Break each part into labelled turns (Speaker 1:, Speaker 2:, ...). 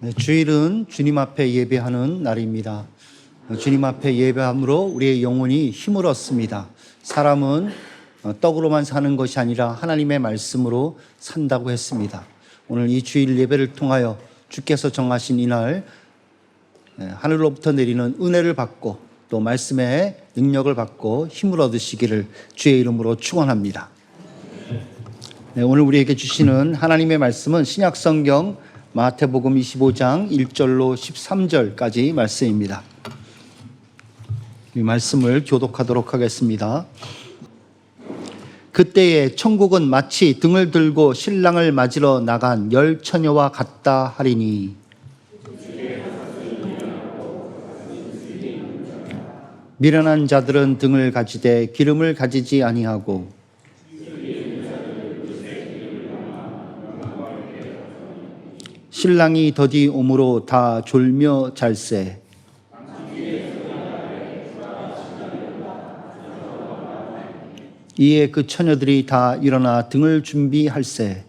Speaker 1: 네, 주일은 주님 앞에 예배하는 날입니다. 주님 앞에 예배함으로 우리의 영혼이 힘을 얻습니다. 사람은 떡으로만 사는 것이 아니라 하나님의 말씀으로 산다고 했습니다. 오늘 이 주일 예배를 통하여 주께서 정하신 이날 하늘로부터 내리는 은혜를 받고 또 말씀의 능력을 받고 힘을 얻으시기를 주의 이름으로 축원합니다. 네, 오늘 우리에게 주시는 하나님의 말씀은 신약성경 마태복음 25장 1절로 13절까지 말씀입니다. 이 말씀을 교독하도록 하겠습니다. 그때에 천국은 마치 등을 들고 신랑을 맞으러 나간 10처녀와 같다 하리니 미련한 자들은 등을 가지되 기름을 가지지 아니하고 신랑이 더디 오므로 다 졸며 잘세. 이에 그 처녀들이 다 일어나 등을 준비할세.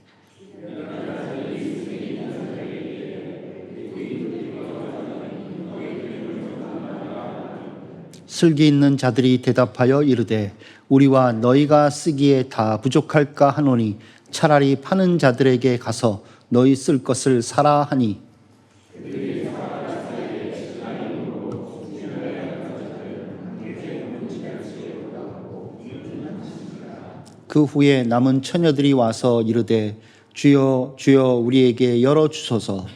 Speaker 1: 슬기 있는 자들이 대답하여 이르되 우리와 너희가 쓰기에 다 부족할까 하노니 차라리 파는 자들에게 가서 너희 쓸 것을 사라 하니 그 후에 남은 처녀들이 와서 이르되 주여 주여 우리에게 열어 주소서.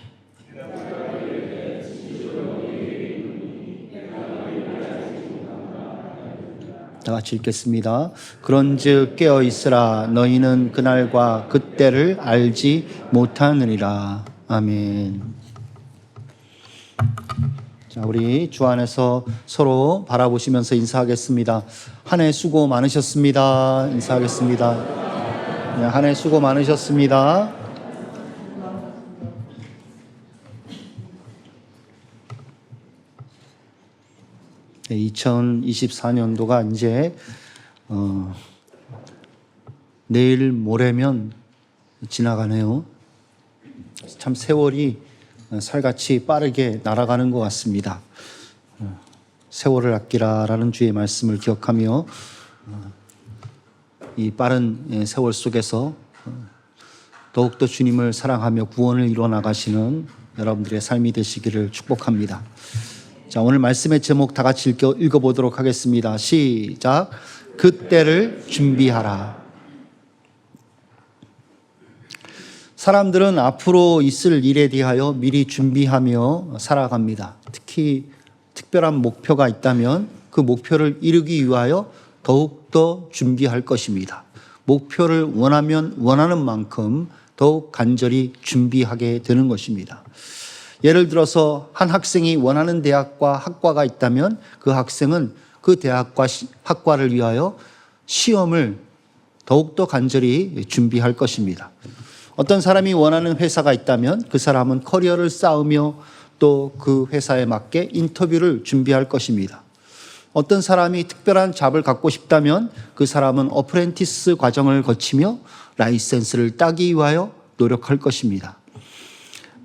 Speaker 1: 다 같이 읽겠습니다. 그런즉 깨어 있으라 너희는 그날과 그때를 알지 못하느니라. 아멘. 자, 우리 주 안에서 서로 바라보시면서 인사하겠습니다. 한 해 수고 많으셨습니다. 인사하겠습니다. 네, 한 해 수고 많으셨습니다. 네, 2024년도가 이제 내일 모레면 지나가네요. 참 세월이 살같이 빠르게 날아가는 것 같습니다. 세월을 아끼라라는 주의 말씀을 기억하며 이 빠른 세월 속에서 더욱더 주님을 사랑하며 구원을 이루어 나가시는 여러분들의 삶이 되시기를 축복합니다. 자, 오늘 말씀의 제목 다 같이 읽어보도록 하겠습니다. 시작. 그때를 준비하라. 사람들은 앞으로 있을 일에 대하여 미리 준비하며 살아갑니다. 특히 특별한 목표가 있다면 그 목표를 이루기 위하여 더욱더 준비할 것입니다. 목표를 원하는 만큼 더욱 간절히 준비하게 되는 것입니다. 예를 들어서 한 학생이 원하는 대학과 학과가 있다면 그 학생은 그 대학과 학과를 위하여 시험을 더욱더 간절히 준비할 것입니다. 어떤 사람이 원하는 회사가 있다면 그 사람은 커리어를 쌓으며 또 그 회사에 맞게 인터뷰를 준비할 것입니다. 어떤 사람이 특별한 잡을 갖고 싶다면 그 사람은 어프렌티스 과정을 거치며 라이센스를 따기 위하여 노력할 것입니다.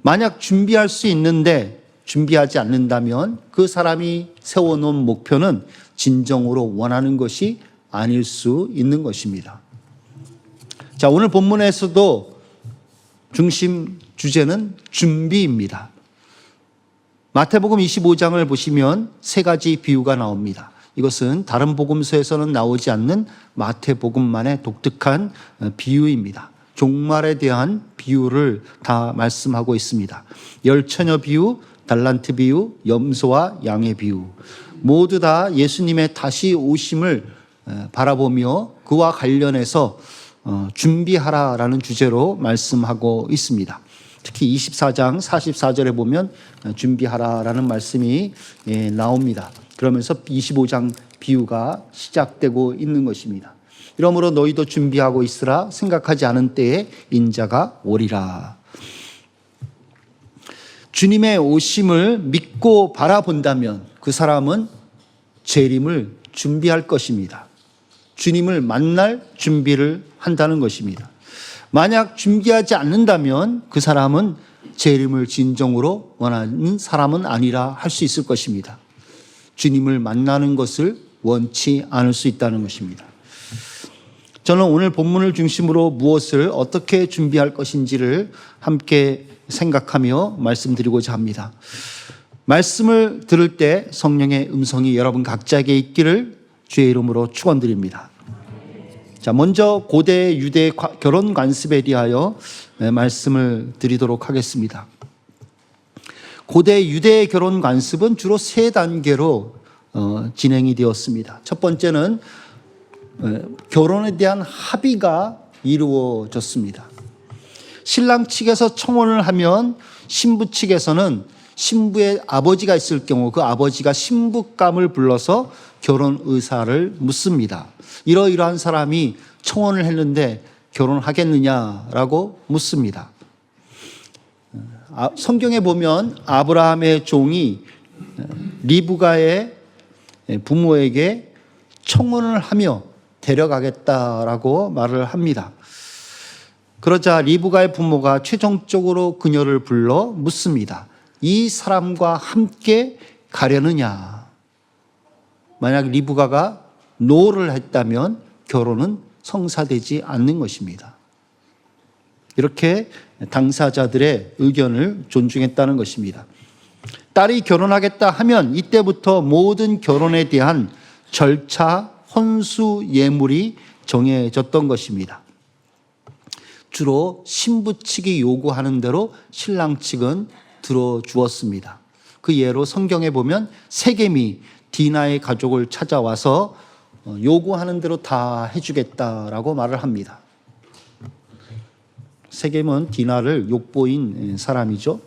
Speaker 1: 만약 준비할 수 있는데 준비하지 않는다면 그 사람이 세워놓은 목표는 진정으로 원하는 것이 아닐 수 있는 것입니다. 자, 오늘 본문에서도 중심 주제는 준비입니다. 마태복음 25장을 보시면 세 가지 비유가 나옵니다. 이것은 다른 복음서에서는 나오지 않는 마태복음만의 독특한 비유입니다. 종말에 대한 비유를 다 말씀하고 있습니다. 10처녀 비유, 달란트 비유, 염소와 양의 비유, 모두 다 예수님의 다시 오심을 바라보며 그와 관련해서 준비하라라는 주제로 말씀하고 있습니다. 특히 24장 44절에 보면 준비하라라는 말씀이 나옵니다. 그러면서 25장 비유가 시작되고 있는 것입니다. 이러므로 너희도 준비하고 있으라. 생각하지 않은 때에 인자가 오리라. 주님의 오심을 믿고 바라본다면 그 사람은 재림을 준비할 것입니다. 주님을 만날 준비를 한다는 것입니다. 만약 준비하지 않는다면 그 사람은 재림을 진정으로 원하는 사람은 아니라 할 수 있을 것입니다. 주님을 만나는 것을 원치 않을 수 있다는 것입니다. 저는 오늘 본문을 중심으로 무엇을 어떻게 준비할 것인지를 함께 생각하며 말씀드리고자 합니다. 말씀을 들을 때 성령의 음성이 여러분 각자에게 있기를 주의 이름으로 축원드립니다. 자, 먼저 고대 유대 결혼 관습에 대하여 말씀을 드리도록 하겠습니다. 고대 유대 결혼 관습은 주로 세 단계로 진행이 되었습니다. 첫 번째는 결혼에 대한 합의가 이루어졌습니다. 신랑 측에서 청혼을 하면 신부 측에서는 신부의 아버지가 있을 경우 그 아버지가 신부감을 불러서 결혼 의사를 묻습니다. 이러이러한 사람이 청혼을 했는데 결혼하겠느냐라고 묻습니다. 성경에 보면 아브라함의 종이 리브가의 부모에게 청혼을 하며 데려가겠다라고 말을 합니다. 그러자 리브가의 부모가 최종적으로 그녀를 불러 묻습니다. 이 사람과 함께 가려느냐? 만약 리브가가 노를 했다면 결혼은 성사되지 않는 것입니다. 이렇게 당사자들의 의견을 존중했다는 것입니다. 딸이 결혼하겠다 하면 이때부터 모든 결혼에 대한 절차, 혼수 예물이 정해졌던 것입니다. 주로 신부 측이 요구하는 대로 신랑 측은 들어주었습니다. 그 예로 성경에 보면 세겜이 디나의 가족을 찾아와서 요구하는 대로 다 해주겠다라고 말을 합니다. 세겜은 디나를 욕보인 사람이죠.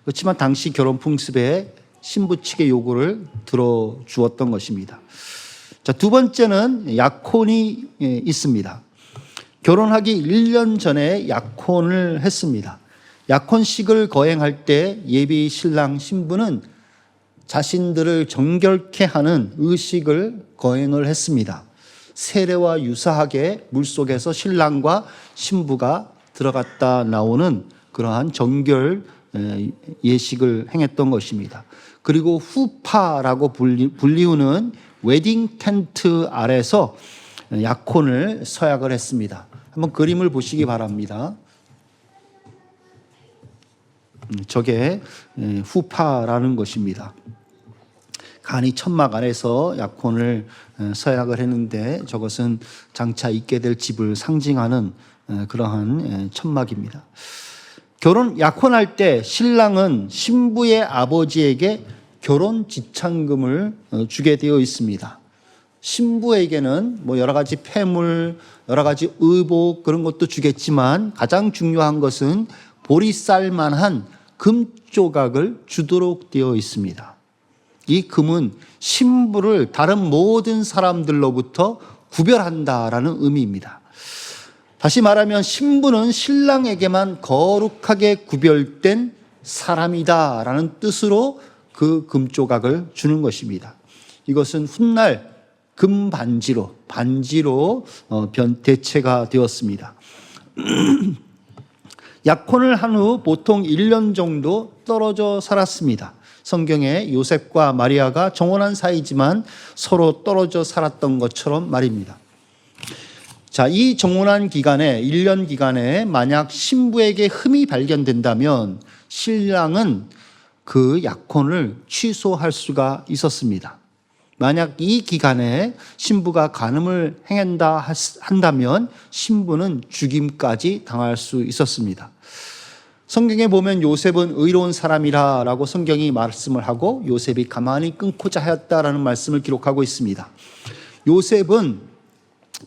Speaker 1: 그렇지만 당시 결혼 풍습에 신부 측의 요구를 들어주었던 것입니다. 자, 두 번째는 약혼이 있습니다. 결혼하기 1년 전에 약혼을 했습니다. 약혼식을 거행할 때 예비 신랑 신부는 자신들을 정결케 하는 의식을 거행을 했습니다. 세례와 유사하게 물속에서 신랑과 신부가 들어갔다 나오는 그러한 정결 예식을 행했던 것입니다. 그리고 후파라고 불리우는 웨딩 텐트 아래서 약혼을 서약을 했습니다. 한번 그림을 보시기 바랍니다. 저게 후파라는 것입니다. 간이 천막 안에서 약혼을 서약을 했는데 저것은 장차 있게 될 집을 상징하는 그러한 천막입니다. 약혼할 때 신랑은 신부의 아버지에게 결혼 지참금을 주게 되어 있습니다. 신부에게는 여러 가지 폐물, 여러 가지 의복 그런 것도 주겠지만 가장 중요한 것은 보리 쌀만한 금 조각을 주도록 되어 있습니다. 이 금은 신부를 다른 모든 사람들로부터 구별한다라는 의미입니다. 다시 말하면 신부는 신랑에게만 거룩하게 구별된 사람이다라는 뜻으로 그 금조각을 주는 것입니다. 이것은 훗날 금반지로 대체가 되었습니다. 약혼을 한 후 보통 1년 정도 떨어져 살았습니다. 성경에 요셉과 마리아가 정혼한 사이지만 서로 떨어져 살았던 것처럼 말입니다. 자, 이 정혼한 기간에 1년 기간에 만약 신부에게 흠이 발견된다면 신랑은 그 약혼을 취소할 수가 있었습니다. 만약 이 기간에 신부가 간음을 행한다 한다면 신부는 죽임까지 당할 수 있었습니다. 성경에 보면 요셉은 의로운 사람이라고 성경이 말씀을 하고 요셉이 가만히 끊고자 하였다라는 말씀을 기록하고 있습니다. 요셉은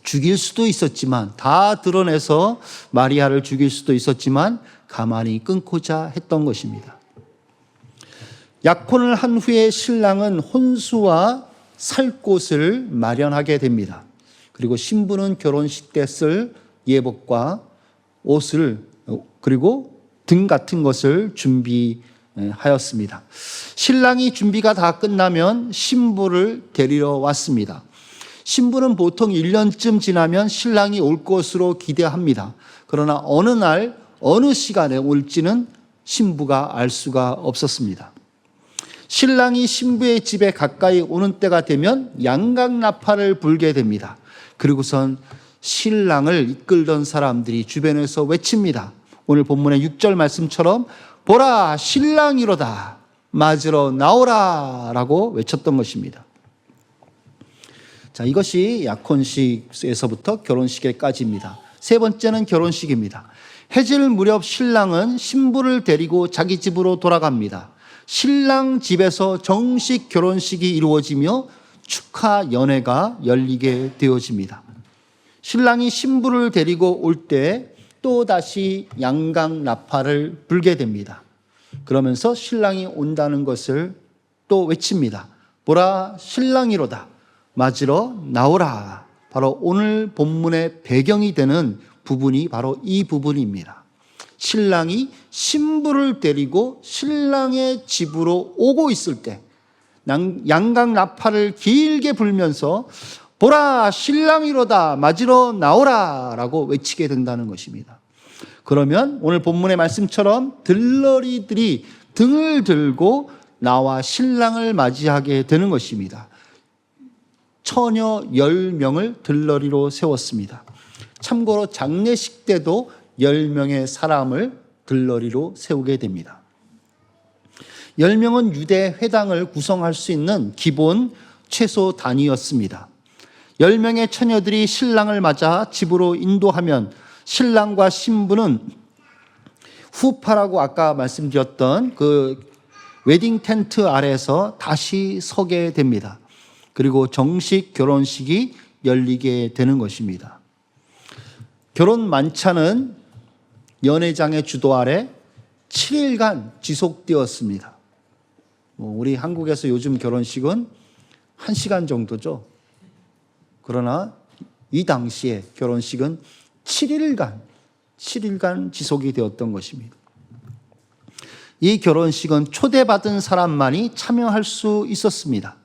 Speaker 1: 죽일 수도 있었지만 다 드러내서 마리아를 죽일 수도 있었지만 가만히 끊고자 했던 것입니다. 약혼을 한 후에 신랑은 혼수와 살 곳을 마련하게 됩니다. 그리고 신부는 결혼식 때 쓸 예복과 옷을 그리고 등 같은 것을 준비하였습니다. 신랑이 준비가 다 끝나면 신부를 데리러 왔습니다. 신부는 보통 1년쯤 지나면 신랑이 올 것으로 기대합니다. 그러나 어느 날 어느 시간에 올지는 신부가 알 수가 없었습니다. 신랑이 신부의 집에 가까이 오는 때가 되면 양각나팔을 불게 됩니다. 그리고선 신랑을 이끌던 사람들이 주변에서 외칩니다. 오늘 본문의 6절 말씀처럼 보라 신랑이로다 맞으러 나오라 라고 외쳤던 것입니다. 자, 이것이 약혼식에서부터 결혼식에까지입니다. 세 번째는 결혼식입니다. 해질 무렵 신랑은 신부를 데리고 자기 집으로 돌아갑니다. 신랑 집에서 정식 결혼식이 이루어지며 축하 연회가 열리게 되어집니다. 신랑이 신부를 데리고 올 때 또다시 양각 나팔을 불게 됩니다. 그러면서 신랑이 온다는 것을 또 외칩니다. 보라 신랑이로다 맞으러 나오라. 바로 오늘 본문의 배경이 되는 부분이 바로 이 부분입니다. 신랑이 신부를 데리고 신랑의 집으로 오고 있을 때 양각 나팔을 길게 불면서 보라 신랑이로다 맞으러 나오라 라고 외치게 된다는 것입니다. 그러면 오늘 본문의 말씀처럼 들러리들이 등을 들고 나와 신랑을 맞이하게 되는 것입니다. 처녀 10명을 들러리로 세웠습니다. 참고로 장례식 때도 10명의 사람을 들러리로 세우게 됩니다. 10명은 유대 회당을 구성할 수 있는 기본 최소 단위였습니다. 10명의 처녀들이 신랑을 맞아 집으로 인도하면 신랑과 신부는 후파라고 아까 말씀드렸던 그 웨딩 텐트 아래에서 다시 서게 됩니다. 그리고 정식 결혼식이 열리게 되는 것입니다. 결혼 만찬은 연회장의 주도 아래 7일간 지속되었습니다. 우리 한국에서 요즘 결혼식은 1시간 정도죠. 그러나 이 당시에 결혼식은 7일간 지속이 되었던 것입니다. 이 결혼식은 초대받은 사람만이 참여할 수 있었습니다.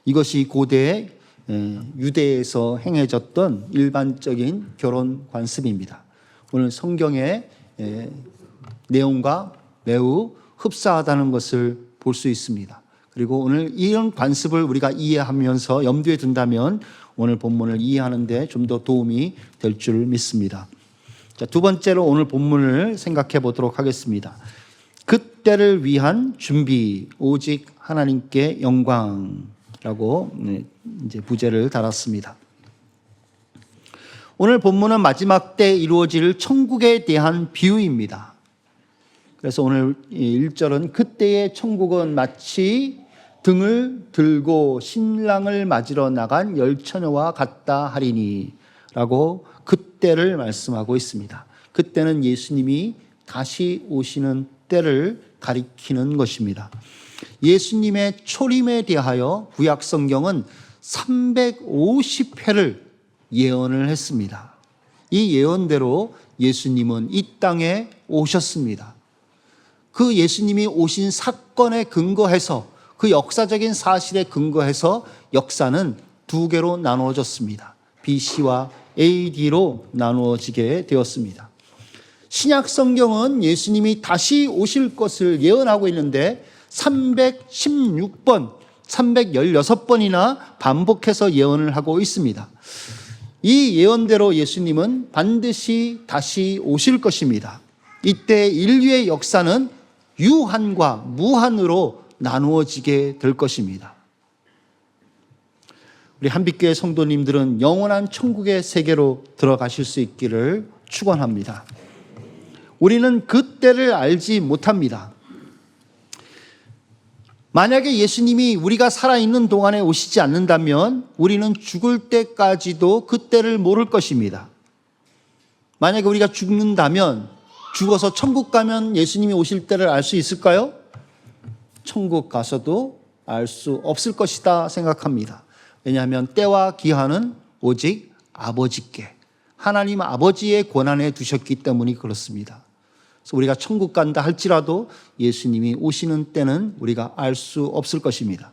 Speaker 1: 이것이 고대 유대에서 행해졌던 일반적인 결혼 관습입니다. 오늘 성경의 내용과 매우 흡사하다는 것을 볼 수 있습니다. 그리고 오늘 이런 관습을 우리가 이해하면서 염두에 둔다면 오늘 본문을 이해하는 데 좀 더 도움이 될 줄 믿습니다. 자, 두 번째로 오늘 본문을 생각해 보도록 하겠습니다. 그때를 위한 준비, 오직 하나님께 영광라고 이제 부제를 달았습니다. 오늘 본문은 마지막 때 이루어질 천국에 대한 비유입니다. 그래서 오늘 1절은 그때의 천국은 마치 등을 들고 신랑을 맞으러 나간 열처녀와 같다 하리니 라고 그때를 말씀하고 있습니다. 그때는 예수님이 다시 오시는 때를 가리키는 것입니다. 예수님의 초림에 대하여 구약 성경은 350회를 예언을 했습니다. 이 예언대로 예수님은 이 땅에 오셨습니다. 그 예수님이 오신 사건에 근거해서 그 역사적인 사실에 근거해서 역사는 두 개로 나누어졌습니다. BC와 AD로 나누어지게 되었습니다. 신약 성경은 예수님이 다시 오실 것을 예언하고 있는데 316번, 316번이나 반복해서 예언을 하고 있습니다. 이 예언대로 예수님은 반드시 다시 오실 것입니다. 이때 인류의 역사는 유한과 무한으로 나누어지게 될 것입니다. 우리 한빛교회 성도님들은 영원한 천국의 세계로 들어가실 수 있기를 축원합니다. 우리는 그 때를 알지 못합니다. 만약에 예수님이 우리가 살아있는 동안에 오시지 않는다면 우리는 죽을 때까지도 그 때를 모를 것입니다. 만약에 우리가 죽는다면, 죽어서 천국 가면 예수님이 오실 때를 알 수 있을까요? 천국 가서도 알 수 없을 것이다 생각합니다. 왜냐하면 때와 기한은 오직 아버지께, 하나님 아버지의 권한에 두셨기 때문이 그렇습니다. 그래서 우리가 천국 간다 할지라도 예수님이 오시는 때는 우리가 알 수 없을 것입니다.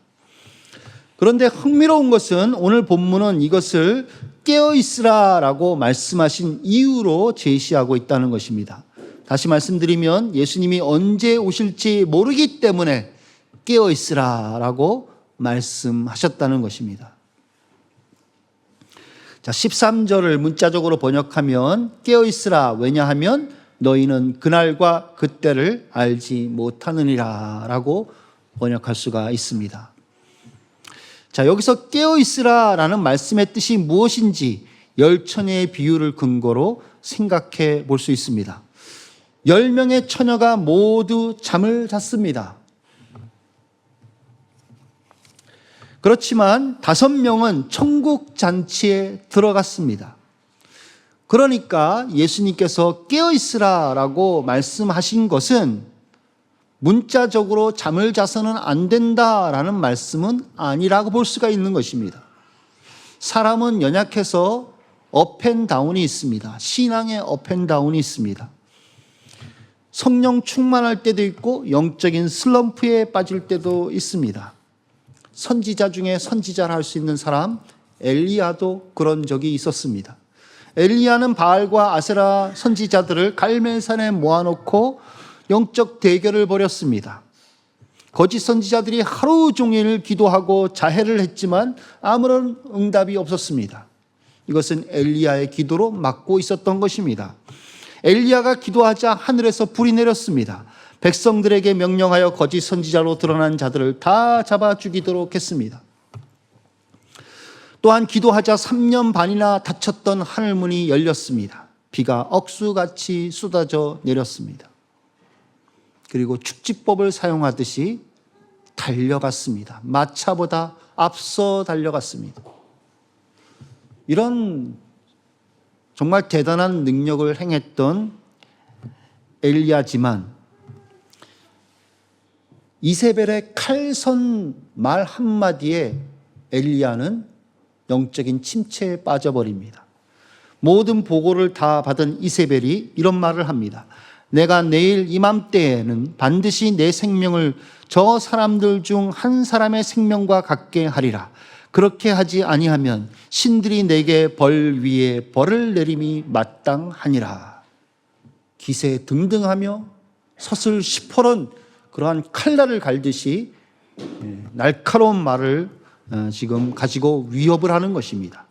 Speaker 1: 그런데 흥미로운 것은 오늘 본문은 이것을 깨어있으라라고 말씀하신 이유로 제시하고 있다는 것입니다. 다시 말씀드리면 예수님이 언제 오실지 모르기 때문에 깨어 있으라라고 말씀하셨다는 것입니다. 자, 13절을 문자적으로 번역하면 깨어 있으라. 왜냐하면 너희는 그날과 그때를 알지 못하느니라라고 번역할 수가 있습니다. 자, 여기서 깨어 있으라라는 말씀의 뜻이 무엇인지 열처녀의 비유를 근거로 생각해 볼 수 있습니다. 10명의 처녀가 모두 잠을 잤습니다. 그렇지만 5명은 천국 잔치에 들어갔습니다. 그러니까 예수님께서 깨어 있으라라고 말씀하신 것은 문자적으로 잠을 자서는 안 된다라는 말씀은 아니라고 볼 수가 있는 것입니다. 사람은 연약해서 업앤다운이 있습니다. 신앙의 업앤다운이 있습니다. 성령 충만할 때도 있고 영적인 슬럼프에 빠질 때도 있습니다. 선지자 중에 선지자를 할 수 있는 사람 엘리야도 그런 적이 있었습니다. 엘리야는 바알과 아세라 선지자들을 갈멜산에 모아놓고 영적 대결을 벌였습니다. 거짓 선지자들이 하루 종일 기도하고 자해를 했지만 아무런 응답이 없었습니다. 이것은 엘리야의 기도로 막고 있었던 것입니다. 엘리야가 기도하자 하늘에서 불이 내렸습니다. 백성들에게 명령하여 거짓 선지자로 드러난 자들을 다 잡아 죽이도록 했습니다. 또한 기도하자 3년 반이나 닫혔던 하늘문이 열렸습니다. 비가 억수같이 쏟아져 내렸습니다. 그리고 축지법을 사용하듯이 달려갔습니다. 마차보다 앞서 달려갔습니다. 이런 정말 대단한 능력을 행했던 엘리야지만 이세벨의 칼선 말 한마디에 엘리야는 영적인 침체에 빠져버립니다. 모든 보고를 다 받은 이세벨이 이런 말을 합니다. 내가 내일 이맘때에는 반드시 내 생명을 저 사람들 중 한 사람의 생명과 같게 하리라. 그렇게 하지 아니하면 신들이 내게 벌 위에 벌을 내림이 마땅하니라. 기세등등하며 서슬 시퍼런 그러한 칼날을 갈듯이 날카로운 말을 지금 가지고 위협을 하는 것입니다.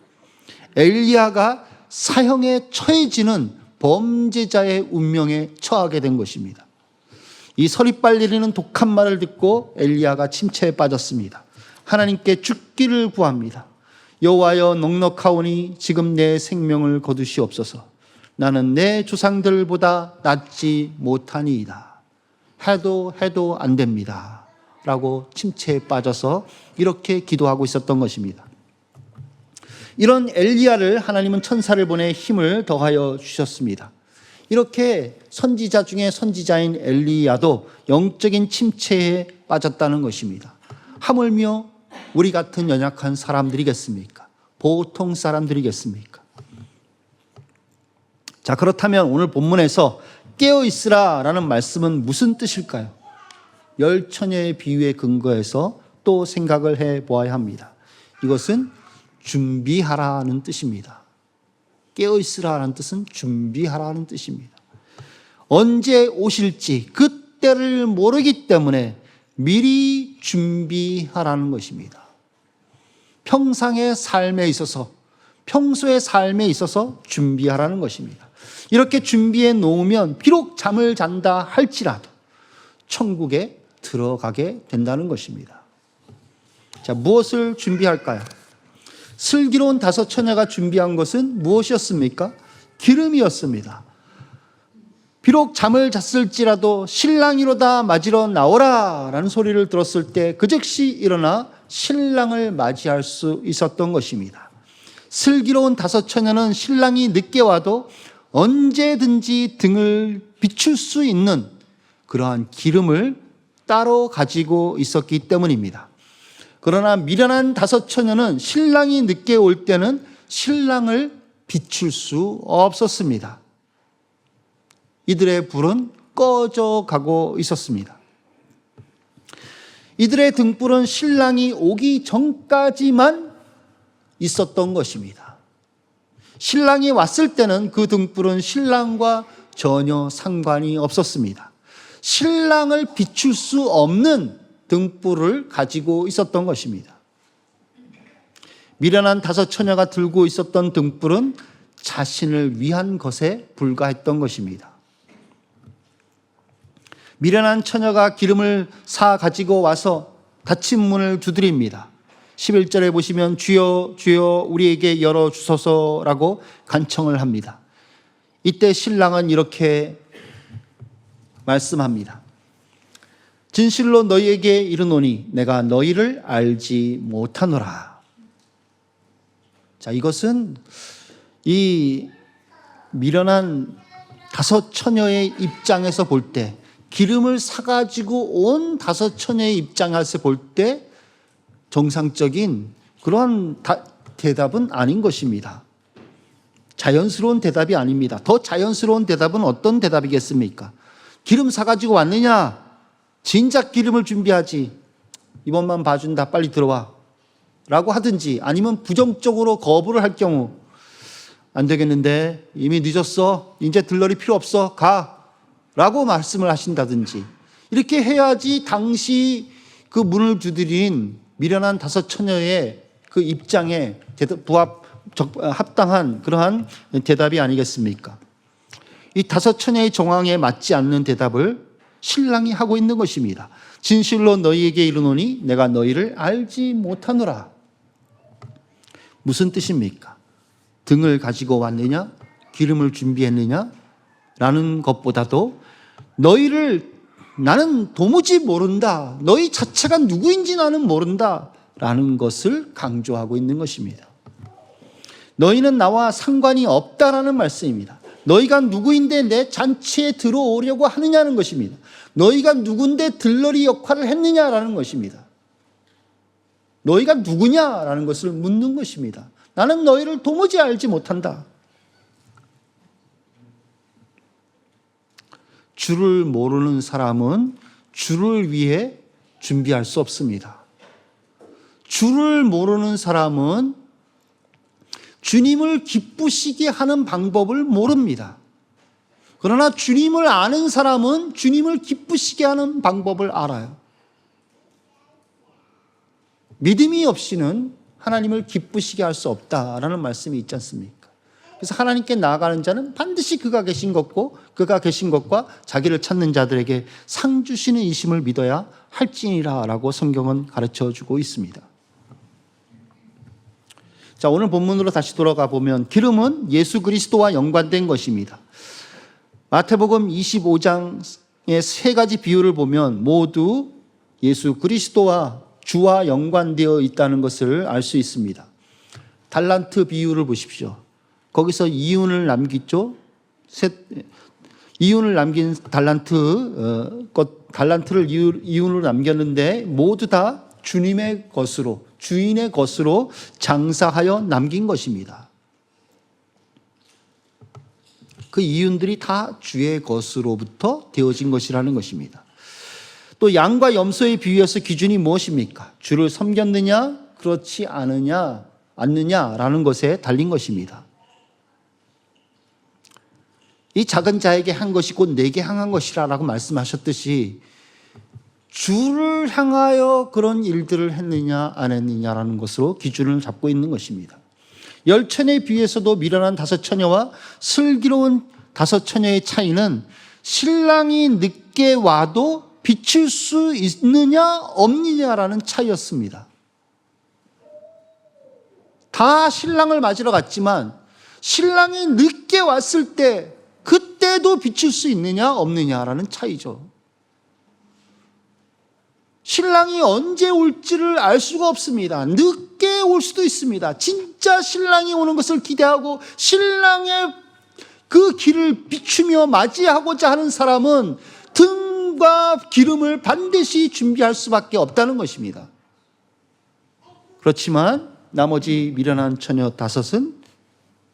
Speaker 1: 엘리야가 사형에 처해지는 범죄자의 운명에 처하게 된 것입니다. 이 서리빨 내리는 독한 말을 듣고 엘리야가 침체에 빠졌습니다. 하나님께 죽기를 구합니다. 여호와여 넉넉하오니 지금 내 생명을 거두시옵소서. 나는 내 조상들보다 낫지 못하니이다. 해도 안 됩니다. 라고 침체에 빠져서 이렇게 기도하고 있었던 것입니다. 이런 엘리야를 하나님은 천사를 보내 힘을 더하여 주셨습니다. 이렇게 선지자 중에 선지자인 엘리야도 영적인 침체에 빠졌다는 것입니다. 하물며 우리 같은 연약한 사람들이겠습니까? 보통 사람들이겠습니까? 자, 그렇다면 오늘 본문에서 깨어 있으라 라는 말씀은 무슨 뜻일까요? 10처녀의 비유에 근거해서 또 생각을 해 보아야 합니다. 이것은 준비하라는 뜻입니다. 깨어 있으라는 뜻은 준비하라는 뜻입니다. 언제 오실지 그때를 모르기 때문에 미리 준비하라는 것입니다. 평소의 삶에 있어서 준비하라는 것입니다. 이렇게 준비해 놓으면 비록 잠을 잔다 할지라도 천국에 들어가게 된다는 것입니다. 자, 무엇을 준비할까요? 슬기로운 5처녀가 준비한 것은 무엇이었습니까? 기름이었습니다. 비록 잠을 잤을지라도 신랑이로다 맞으러 나오라 라는 소리를 들었을 때 그 즉시 일어나 신랑을 맞이할 수 있었던 것입니다. 슬기로운 5처녀는 신랑이 늦게 와도 언제든지 등을 비출 수 있는 그러한 기름을 따로 가지고 있었기 때문입니다. 그러나 미련한 5처녀는 신랑이 늦게 올 때는 신랑을 비출 수 없었습니다. 이들의 불은 꺼져 가고 있었습니다. 이들의 등불은 신랑이 오기 전까지만 있었던 것입니다. 신랑이 왔을 때는 그 등불은 신랑과 전혀 상관이 없었습니다. 신랑을 비출 수 없는 등불을 가지고 있었던 것입니다. 미련한 5 처녀가 들고 있었던 등불은 자신을 위한 것에 불과했던 것입니다. 미련한 처녀가 기름을 사 가지고 와서 닫힌 문을 두드립니다. 11절에 보시면 주여 주여 우리에게 열어주소서라고 간청을 합니다. 이때 신랑은 이렇게 말씀합니다. 진실로 너희에게 이르노니 내가 너희를 알지 못하노라. 자, 이것은 이 미련한 5 처녀의 입장에서 볼 때, 기름을 사가지고 온 5 처녀의 입장에서 볼 때 정상적인 그러한 대답은 아닌 것입니다. 자연스러운 대답이 아닙니다. 더 자연스러운 대답은 어떤 대답이겠습니까? 기름 사가지고 왔느냐? 진작 기름을 준비하지. 이번만 봐준다. 빨리 들어와. 라고 하든지, 아니면 부정적으로 거부를 할 경우, 안 되겠는데 이미 늦었어. 이제 들러리 필요 없어. 가. 라고 말씀을 하신다든지, 이렇게 해야지 당시 그 문을 두드린 미련한 5 처녀의 그 입장에 합당한 그러한 대답이 아니겠습니까? 이 5 처녀의 정황에 맞지 않는 대답을 신랑이 하고 있는 것입니다. 진실로 너희에게 이르노니 내가 너희를 알지 못하노라. 무슨 뜻입니까? 등을 가지고 왔느냐? 기름을 준비했느냐? 라는 것보다도 너희를 나는 도무지 모른다. 너희 자체가 누구인지 나는 모른다. 라는 것을 강조하고 있는 것입니다. 너희는 나와 상관이 없다라는 말씀입니다. 너희가 누구인데 내 잔치에 들어오려고 하느냐는 것입니다. 너희가 누군데 들러리 역할을 했느냐라는 것입니다. 너희가 누구냐라는 것을 묻는 것입니다. 나는 너희를 도무지 알지 못한다. 주를 모르는 사람은 주를 위해 준비할 수 없습니다. 주를 모르는 사람은 주님을 기쁘시게 하는 방법을 모릅니다. 그러나 주님을 아는 사람은 주님을 기쁘시게 하는 방법을 알아요. 믿음이 없이는 하나님을 기쁘시게 할 수 없다라는 말씀이 있지 않습니까? 그래서 하나님께 나아가는 자는 반드시 그가 계신 것과 자기를 찾는 자들에게 상 주시는 이심을 믿어야 할지니라 라고 성경은 가르쳐 주고 있습니다. 자, 오늘 본문으로 다시 돌아가 보면 기름은 예수 그리스도와 연관된 것입니다. 마태복음 25장의 3가지 비유를 보면 모두 예수 그리스도와 주와 연관되어 있다는 것을 알 수 있습니다. 달란트 비유를 보십시오. 거기서 이윤을 남기죠. 이윤을 남긴 달란트를 이윤으로 남겼는데 모두 다 주님의 것으로, 주인의 것으로 장사하여 남긴 것입니다. 그 이윤들이 다 주의 것으로부터 되어진 것이라는 것입니다. 또 양과 염소의 비유에서 기준이 무엇입니까? 주를 섬겼느냐, 그렇지 않느냐라는 것에 달린 것입니다. 이 작은 자에게 한 것이 곧 내게 향한 것이라고 말씀하셨듯이 주를 향하여 그런 일들을 했느냐 안 했느냐라는 것으로 기준을 잡고 있는 것입니다. 10처녀의 비유에서도 미련한 5 처녀와 슬기로운 5 처녀의 차이는 신랑이 늦게 와도 비칠 수 있느냐 없느냐라는 차이였습니다. 다 신랑을 맞으러 갔지만 신랑이 늦게 왔을 때 그때도 비칠 수 있느냐 없느냐라는 차이죠. 신랑이 언제 올지를 알 수가 없습니다. 늦게 올 수도 있습니다. 진짜 신랑이 오는 것을 기대하고 신랑의 그 길을 비추며 맞이하고자 하는 사람은 등과 기름을 반드시 준비할 수밖에 없다는 것입니다. 그렇지만 나머지 미련한 처녀 5은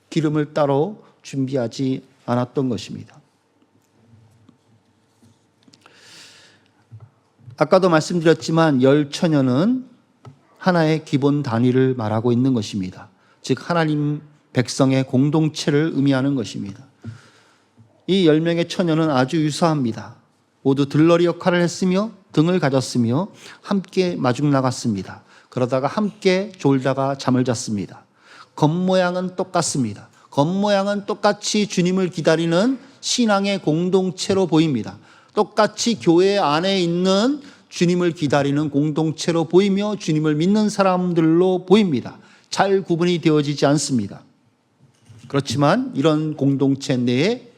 Speaker 1: 기름을 따로 준비하지 않았던 것입니다. 아까도 말씀드렸지만 10처녀는 하나의 기본 단위를 말하고 있는 것입니다. 즉 하나님 백성의 공동체를 의미하는 것입니다. 이 10명의 처녀는 아주 유사합니다. 모두 들러리 역할을 했으며 등을 가졌으며 함께 마중 나갔습니다. 그러다가 함께 졸다가 잠을 잤습니다. 겉모양은 똑같습니다. 겉모양은 똑같이 주님을 기다리는 신앙의 공동체로 보입니다. 똑같이 교회 안에 있는 주님을 기다리는 공동체로 보이며 주님을 믿는 사람들로 보입니다. 잘 구분이 되어지지 않습니다. 그렇지만 이런 공동체 내에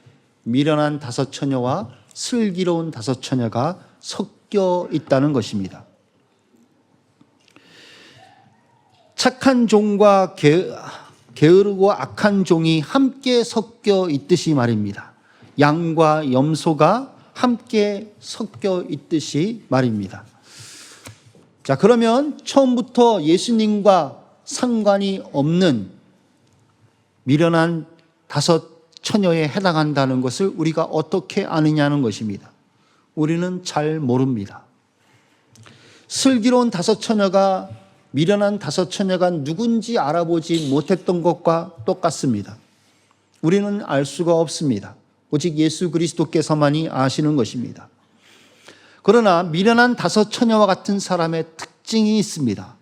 Speaker 1: 미련한 5 처녀와 슬기로운 5 처녀가 섞여 있다는 것입니다. 착한 종과 게으르고 악한 종이 함께 섞여 있듯이 말입니다. 양과 염소가 함께 섞여 있듯이 말입니다. 자, 그러면 처음부터 예수님과 상관이 없는 미련한 5 처녀에 해당한다는 것을 우리가 어떻게 아느냐는 것입니다. 우리는 잘 모릅니다. 슬기로운 5 처녀가 미련한 5 처녀가 누군지 알아보지 못했던 것과 똑같습니다. 우리는 알 수가 없습니다. 오직 예수 그리스도께서만이 아시는 것입니다. 그러나 미련한 5 처녀와 같은 사람의 특징이 있습니다.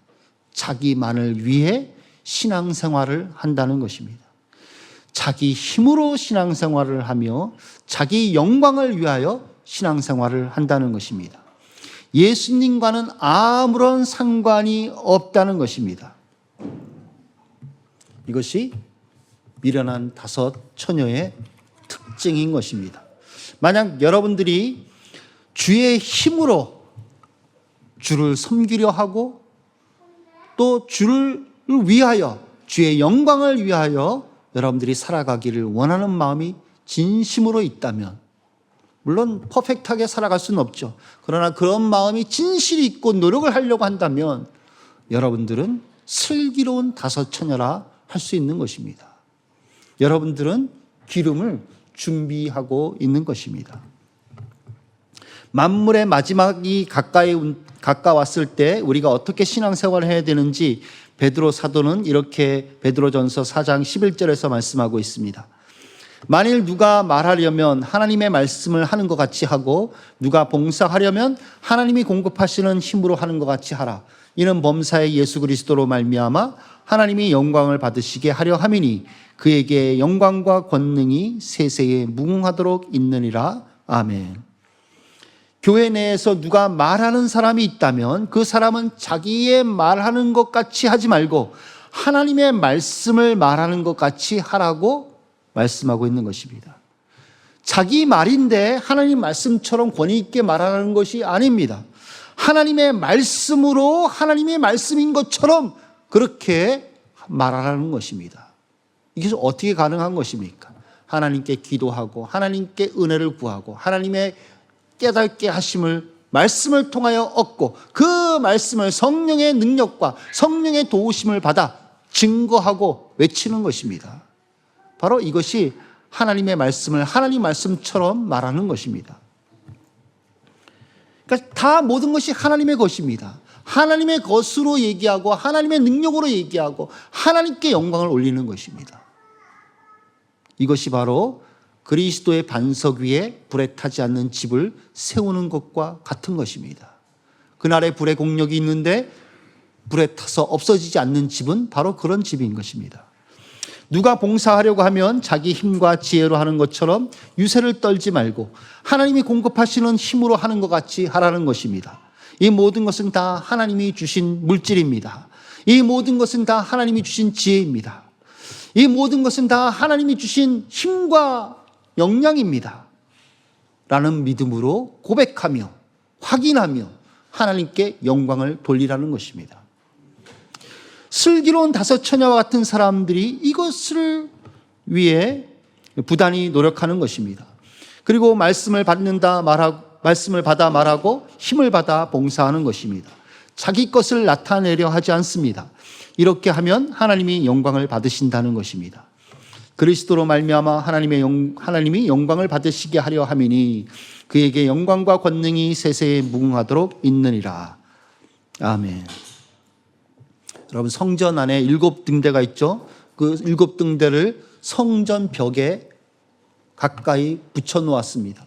Speaker 1: 자기만을 위해 신앙생활을 한다는 것입니다. 자기 힘으로 신앙생활을 하며 자기 영광을 위하여 신앙생활을 한다는 것입니다. 예수님과는 아무런 상관이 없다는 것입니다. 이것이 미련한 5 처녀의 특징인 것입니다. 만약 여러분들이 주의 힘으로 주를 섬기려 하고 또 주를 위하여 주의 영광을 위하여 여러분들이 살아가기를 원하는 마음이 진심으로 있다면, 물론 퍼펙트하게 살아갈 수는 없죠. 그러나 그런 마음이 진실이 있고 노력을 하려고 한다면 여러분들은 슬기로운 5 처녀라 할 수 있는 것입니다. 여러분들은 기름을 준비하고 있는 것입니다. 만물의 마지막이 가까웠을 때 우리가 어떻게 신앙생활을 해야 되는지 베드로 사도는 이렇게 베드로전서 4장 11절에서 말씀하고 있습니다. 만일 누가 말하려면 하나님의 말씀을 하는 것 같이 하고 누가 봉사하려면 하나님이 공급하시는 힘으로 하는 것 같이 하라. 이는 범사의 예수 그리스도로 말미암아 하나님이 영광을 받으시게 하려 함이니 그에게 영광과 권능이 세세에 무궁하도록 있느니라. 아멘. 교회 내에서 누가 말하는 사람이 있다면 그 사람은 자기의 말하는 것 같이 하지 말고 하나님의 말씀을 말하는 것 같이 하라고 말씀하고 있는 것입니다. 자기 말인데 하나님 말씀처럼 권위 있게 말하는 것이 아닙니다. 하나님의 말씀으로 하나님의 말씀인 것처럼 그렇게 말하라는 것입니다. 이게 어떻게 가능한 것입니까? 하나님께 기도하고 하나님께 은혜를 구하고 하나님의 깨닫게 하심을 말씀을 통하여 얻고 그 말씀을 성령의 능력과 성령의 도우심을 받아 증거하고 외치는 것입니다. 바로 이것이 하나님의 말씀을 하나님 말씀처럼 말하는 것입니다. 그러니까 다 모든 것이 하나님의 것입니다. 하나님의 것으로 얘기하고 하나님의 능력으로 얘기하고 하나님께 영광을 올리는 것입니다. 이것이 바로 그리스도의 반석 위에 불에 타지 않는 집을 세우는 것과 같은 것입니다. 그날에 불의 공력이 있는데 불에 타서 없어지지 않는 집은 바로 그런 집인 것입니다. 누가 봉사하려고 하면 자기 힘과 지혜로 하는 것처럼 유세를 떨지 말고 하나님이 공급하시는 힘으로 하는 것 같이 하라는 것입니다. 이 모든 것은 다 하나님이 주신 물질입니다. 이 모든 것은 다 하나님이 주신 지혜입니다. 이 모든 것은 다 하나님이 주신 힘과 역량입니다. 라는 믿음으로 고백하며 확인하며 하나님께 영광을 돌리라는 것입니다. 슬기로운 5 처녀와 같은 사람들이 이것을 위해 부단히 노력하는 것입니다. 그리고 말씀을 받아 말하고 힘을 받아 봉사하는 것입니다. 자기 것을 나타내려 하지 않습니다. 이렇게 하면 하나님이 영광을 받으신다는 것입니다. 그리스도로 말미암아 하나님이 영광을 받으시게 하려 함이니 그에게 영광과 권능이 세세에 무궁하도록 있느니라. 아멘. 여러분, 성전 안에 7 등대가 있죠. 그 7 등대를 성전 벽에 가까이 붙여 놓았습니다.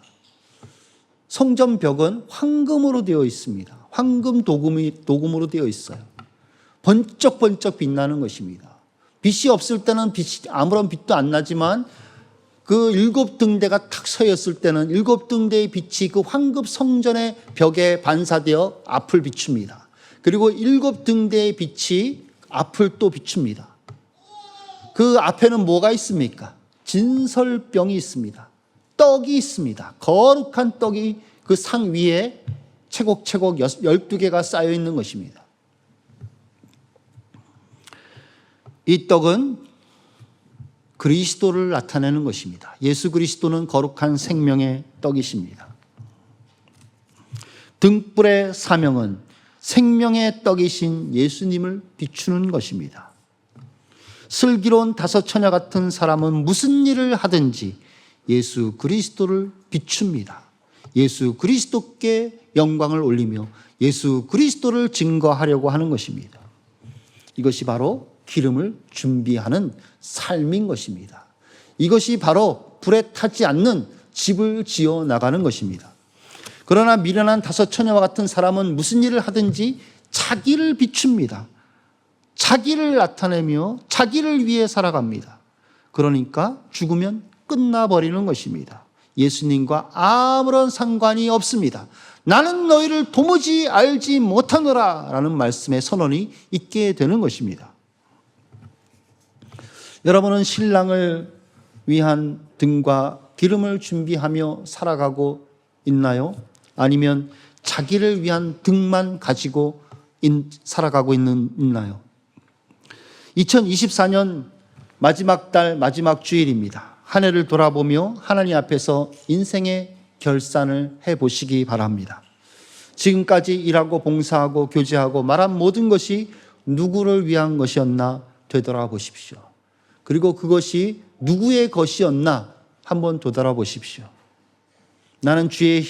Speaker 1: 성전 벽은 황금으로 되어 있습니다. 황금 도금으로 되어 있어요. 번쩍번쩍 빛나는 것입니다. 빛이 없을 때는 아무런 빛도 안 나지만 그 7등대가 탁 서였을 때는 7등대의 빛이 그 황금 성전의 벽에 반사되어 앞을 비춥니다. 그리고 7등대의 빛이 앞을 또 비춥니다. 그 앞에는 뭐가 있습니까? 진설병이 있습니다. 떡이 있습니다. 거룩한 떡이 그 상 위에 채곡채곡 12개가 쌓여 있는 것입니다. 이 떡은 그리스도를 나타내는 것입니다. 예수 그리스도는 거룩한 생명의 떡이십니다. 등불의 사명은 생명의 떡이신 예수님을 비추는 것입니다. 슬기로운 5 처녀 같은 사람은 무슨 일을 하든지 예수 그리스도를 비춥니다. 예수 그리스도께 영광을 올리며 예수 그리스도를 증거하려고 하는 것입니다. 이것이 바로 기름을 준비하는 삶인 것입니다. 이것이 바로 불에 타지 않는 집을 지어 나가는 것입니다. 그러나 미련한 5 처녀와 같은 사람은 무슨 일을 하든지 자기를 비춥니다. 자기를 나타내며 자기를 위해 살아갑니다. 그러니까 죽으면 끝나버리는 것입니다. 예수님과 아무런 상관이 없습니다. 나는 너희를 도무지 알지 못하노라 라는 말씀의 선언이 있게 되는 것입니다. 여러분은 신랑을 위한 등과 기름을 준비하며 살아가고 있나요? 아니면 자기를 위한 등만 가지고 살아가고 있나요? 2024년 마지막 달 마지막 주일입니다. 한 해를 돌아보며 하나님 앞에서 인생의 결산을 해보시기 바랍니다. 지금까지 일하고 봉사하고 교제하고 말한 모든 것이 누구를 위한 것이었나 되돌아보십시오. 그리고 그것이 누구의 것이었나 한번 되돌아보십시오. 나는 주의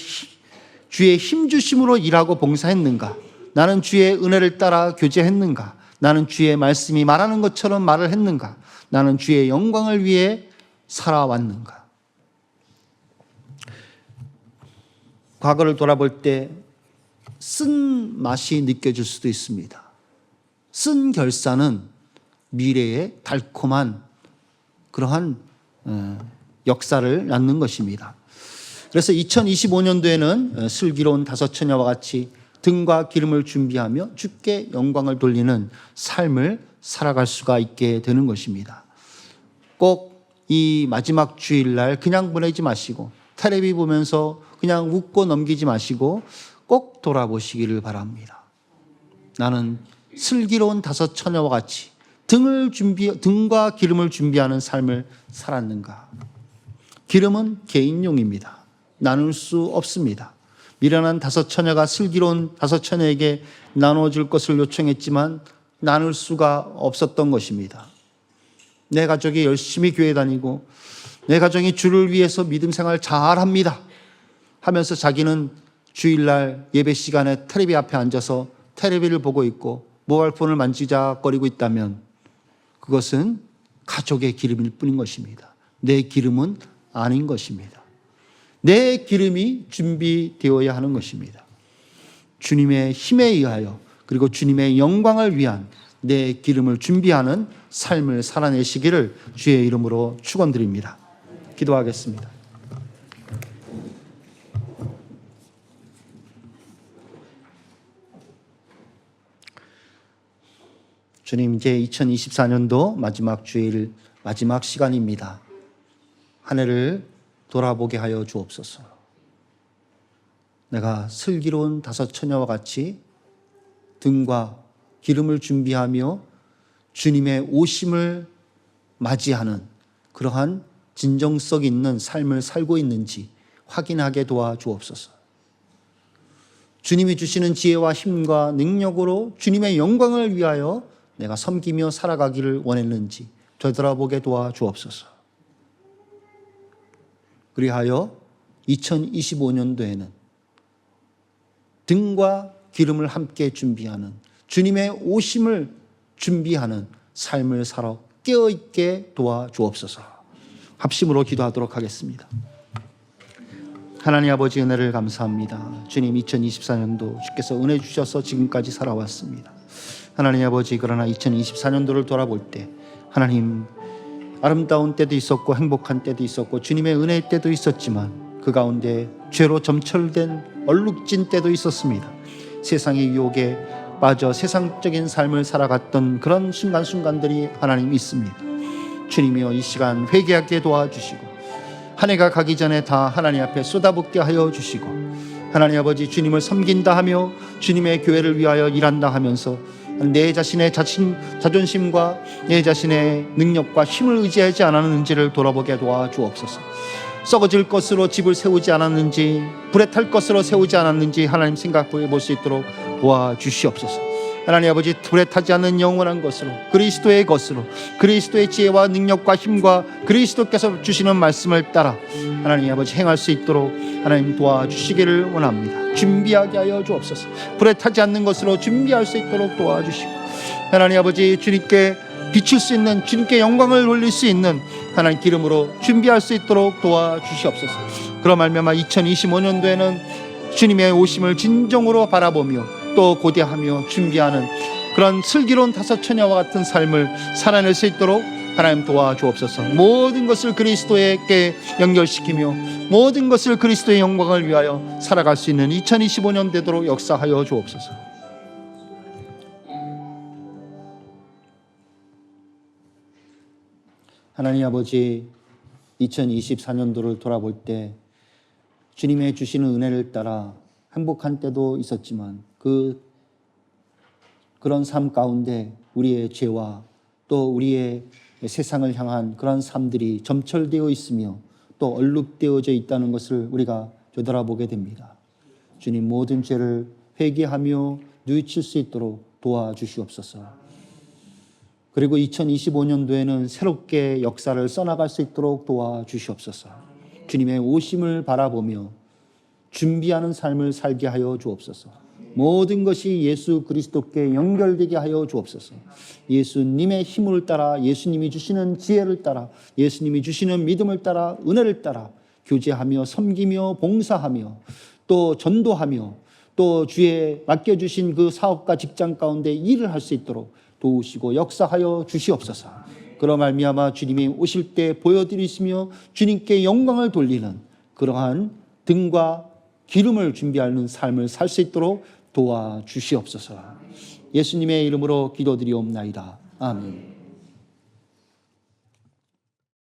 Speaker 1: 힘주심으로 일하고 봉사했는가? 나는 주의 은혜를 따라 교제했는가? 나는 주의 말씀이 말하는 것처럼 말을 했는가? 나는 주의 영광을 위해 살아왔는가? 과거를 돌아볼 때 쓴 맛이 느껴질 수도 있습니다. 쓴 결산은 미래의 달콤한 그러한 역사를 낳는 것입니다. 그래서 2025년도에는 슬기로운 5 처녀와 같이 등과 기름을 준비하며 주께 영광을 돌리는 삶을 살아갈 수가 있게 되는 것입니다. 꼭 이 마지막 주일날 그냥 보내지 마시고 텔레비 보면서 그냥 웃고 넘기지 마시고 꼭 돌아보시기를 바랍니다. 나는 슬기로운 5 처녀와 같이 등과 기름을 준비하는 삶을 살았는가? 기름은 개인용입니다. 나눌 수 없습니다. 미련한 5 처녀가 슬기로운 5 처녀에게 나눠줄 것을 요청했지만 나눌 수가 없었던 것입니다. 내 가족이 열심히 교회 다니고 내 가정이 주를 위해서 믿음 생활 잘합니다 하면서 자기는 주일날 예배 시간에 텔레비 앞에 앉아서 텔레비를 보고 있고 모바일폰을 만지작거리고 있다면 그것은 가족의 기름일 뿐인 것입니다. 내 기름은 아닌 것입니다. 내 기름이 준비되어야 하는 것입니다. 주님의 힘에 의하여 그리고 주님의 영광을 위한 내 기름을 준비하는 삶을 살아내시기를 주의 이름으로 축원드립니다. 기도하겠습니다. 주님, 이제 2024년도 마지막 주일 마지막 시간입니다. 한 해를 돌아보게 하여 주옵소서. 내가 슬기로운 5 처녀와 같이 등과 기름을 준비하며 주님의 오심을 맞이하는 그러한 진정성 있는 삶을 살고 있는지 확인하게 도와주옵소서. 주님이 주시는 지혜와 힘과 능력으로 주님의 영광을 위하여 내가 섬기며 살아가기를 원했는지 되돌아보게 도와주옵소서. 그리하여 2025년도에는 등과 기름을 함께 준비하는 주님의 오심을 준비하는 삶을 살아 깨어있게 도와주옵소서. 합심으로 기도하도록 하겠습니다. 하나님 아버지, 은혜를 감사합니다. 주님, 2024년도 주께서 은혜 주셔서 지금까지 살아왔습니다. 하나님 아버지, 그러나 2024년도를 돌아볼 때 하나님, 아름다운 때도 있었고 행복한 때도 있었고 주님의 은혜의 때도 있었지만 그 가운데 죄로 점철된 얼룩진 때도 있었습니다. 세상의 유혹에 빠져 세상적인 삶을 살아갔던 그런 순간순간들이 하나님 있습니다. 주님이여, 이 시간 회개하게 도와주시고 한 해가 가기 전에 다 하나님 앞에 쏟아붓게 하여 주시고, 하나님 아버지, 주님을 섬긴다 하며 주님의 교회를 위하여 일한다 하면서 내 자신의 자존심과 내 자신의 능력과 힘을 의지하지 않았는지를 돌아보게 도와주옵소서. 썩어질 것으로 집을 세우지 않았는지, 불에 탈 것으로 세우지 않았는지 하나님 생각해 볼 수 있도록 도와주시옵소서. 하나님 아버지, 불에 타지 않는 영원한 것으로, 그리스도의 것으로, 그리스도의 지혜와 능력과 힘과 그리스도께서 주시는 말씀을 따라 하나님 아버지 행할 수 있도록 하나님 도와주시기를 원합니다. 준비하게 하여 주옵소서. 불에 타지 않는 것으로 준비할 수 있도록 도와주시고, 하나님 아버지, 주님께 비칠 수 있는, 주님께 영광을 돌릴 수 있는 하나님 기름으로 준비할 수 있도록 도와주시옵소서. 그런 말미암아 2025년도에는 주님의 오심을 진정으로 바라보며 또 고대하며 준비하는 그런 슬기로운 다섯 처녀와 같은 삶을 살아낼 수 있도록 하나님 도와주옵소서. 모든 것을 그리스도에게 연결시키며 모든 것을 그리스도의 영광을 위하여 살아갈 수 있는 2025년 되도록 역사하여 주옵소서. 하나님 아버지, 2024년도를 돌아볼 때 주님의 주시는 은혜를 따라 행복한 때도 있었지만 그런 삶 가운데 우리의 죄와 또 우리의 세상을 향한 그런 삶들이 점철되어 있으며 또 얼룩되어져 있다는 것을 우리가 되돌아보게 됩니다. 주님, 모든 죄를 회개하며 뉘우칠 수 있도록 도와주시옵소서. 그리고 2025년도에는 새롭게 역사를 써나갈 수 있도록 도와주시옵소서. 주님의 오심을 바라보며 준비하는 삶을 살게 하여 주옵소서. 모든 것이 예수 그리스도께 연결되게 하여 주옵소서. 예수님의 힘을 따라, 예수님이 주시는 지혜를 따라, 예수님이 주시는 믿음을 따라, 은혜를 따라 교제하며 섬기며 봉사하며 또 전도하며 또 주의 맡겨주신 그 사업과 직장 가운데 일을 할 수 있도록 도우시고 역사하여 주시옵소서. 그러 말미암아 주님이 오실 때 보여드리시며 주님께 영광을 돌리는 그러한 등과 기름을 준비하는 삶을 살 수 있도록 도와주시옵소서. 예수님의 이름으로 기도드리옵나이다. 아멘.